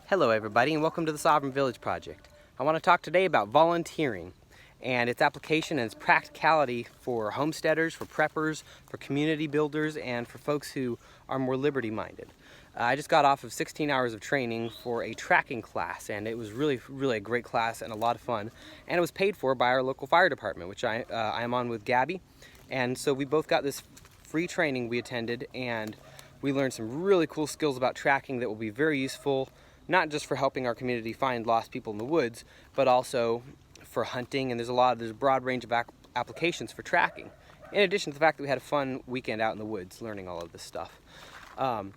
Hello everybody and welcome to the Sovereign Village Project. I want to talk today about volunteering and its application and its practicality for homesteaders, for preppers, for community builders, and for folks who are more liberty-minded. I just got off of 16 hours of training for a tracking class, and it was really a great class and a lot of fun, and it was paid for by our local fire department, which I am on with Gabby. And so we both got this free training we attended, and we learned some really cool skills about tracking that will be very useful, not just for helping our community find lost people in the woods, but also for hunting, and there's a broad range of applications for tracking. In addition to the fact that we had a fun weekend out in the woods learning all of this stuff. And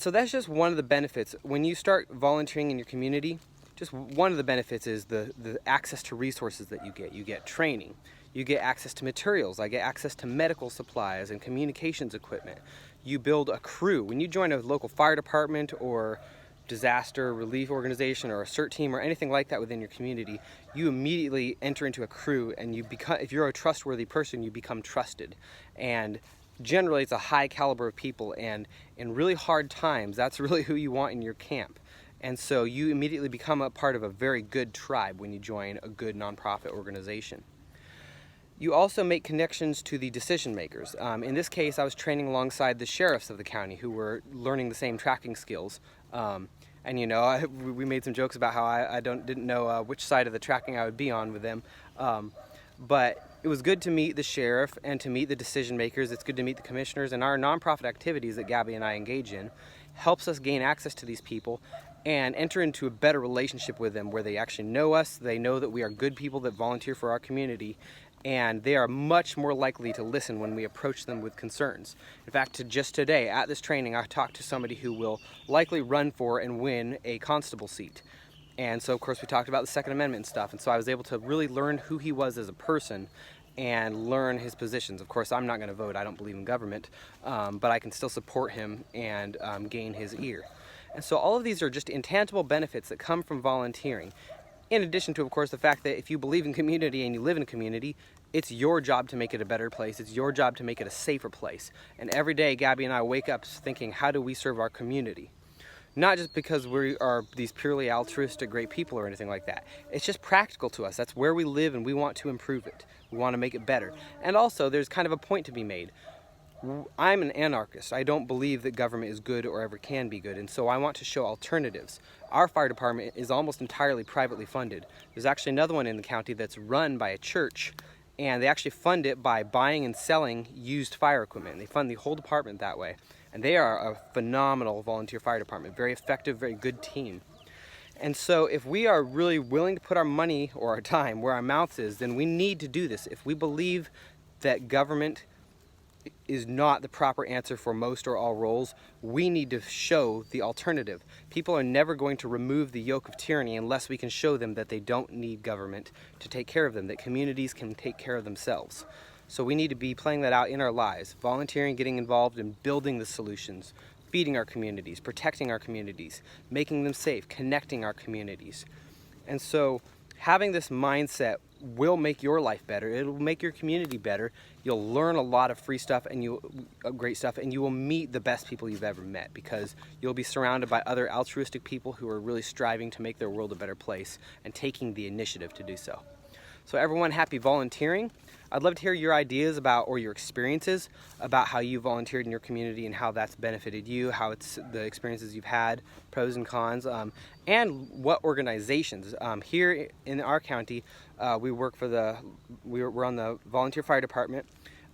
so that's just one of the benefits. When you start volunteering in your community, just one of the benefits is the access to resources that you get. You get training, you get access to materials, I get access to medical supplies and communications equipment. You build a crew. When you join a local fire department or disaster relief organization or a CERT team or anything like that within your community, you immediately enter into a crew, and you become, if you're a trustworthy person, you become trusted. And generally it's a high caliber of people, and in really hard times, that's really who you want in your camp. And so you immediately become a part of a very good tribe when you join a good nonprofit organization. You also make connections to the decision makers. In this case, I was training alongside the sheriffs of the county who were learning the same tracking skills. And you know, we made some jokes about how I didn't know which side of the tracking I would be on with them. But it was good to meet the sheriff and to meet the decision makers. It's good to meet the commissioners, and our nonprofit activities that Gabby and I engage in helps us gain access to these people and enter into a better relationship with them where they actually know us, they know that we are good people that volunteer for our community, and they are much more likely to listen when we approach them with concerns. In fact, just today at this training, I talked to somebody who will likely run for and win a constable seat. And so of course we talked about the Second Amendment and stuff, and so I was able to really learn who he was as a person and learn his positions. Of course, I'm not going to vote, I don't believe in government, but I can still support him and gain his ear. And so all of these are just intangible benefits that come from volunteering. In addition to, of course, the fact that if you believe in community and you live in a community, it's your job to make it a better place. It's your job to make it a safer place. And every day, Gabby and I wake up thinking, how do we serve our community? Not just because we are these purely altruistic, great people or anything like that. It's just practical to us. That's where we live, and we want to improve it. We want to make it better. And also, there's kind of a point to be made. I'm an anarchist. I don't believe that government is good or ever can be good, and so I want to show alternatives. Our fire department is almost entirely privately funded. There's actually another one in the county that's run by a church, and they actually fund it by buying and selling used fire equipment. They fund the whole department that way, and they are a phenomenal volunteer fire department, very effective, very good team. And so if we are really willing to put our money or our time where our mouth is, then we need to do this. If we believe that government is not the proper answer for most or all roles, we need to show the alternative. People are never going to remove the yoke of tyranny unless we can show them that they don't need government to take care of them, that communities can take care of themselves. So we need to be playing that out in our lives, volunteering, getting involved in building the solutions, feeding our communities, protecting our communities, making them safe, connecting our communities. And so having this mindset will make your life better. It'll make your community better. You'll learn a lot of free stuff and great stuff, and you will meet the best people you've ever met because you'll be surrounded by other altruistic people who are really striving to make their world a better place and taking the initiative to do so. So everyone, happy volunteering. I'd love to hear your ideas about, or your experiences about how you volunteered in your community and how that's benefited you, how it's the experiences you've had, pros and cons, and what organizations. Here in our county, we work for we're on the volunteer fire department.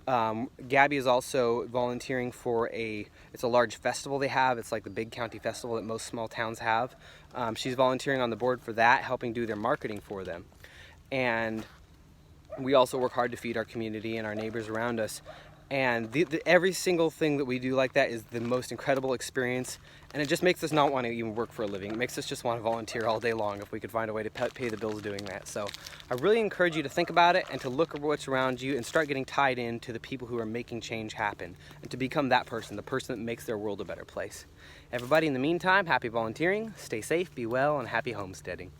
Gabby is also volunteering for it's a large festival they have. It's like the big county festival that most small towns have. She's volunteering on the board for that, helping do their marketing for them. And we also work hard to feed our community and our neighbors around us. And every single thing that we do like that is the most incredible experience, and it just makes us not want to even work for a living. It makes us just want to volunteer all day long if we could find a way to pay the bills doing that. So I really encourage you to think about it and to look at what's around you and start getting tied in to the people who are making change happen, and to become that person, the person that makes their world a better place. Everybody, in the meantime, happy volunteering, stay safe, be well, and happy homesteading.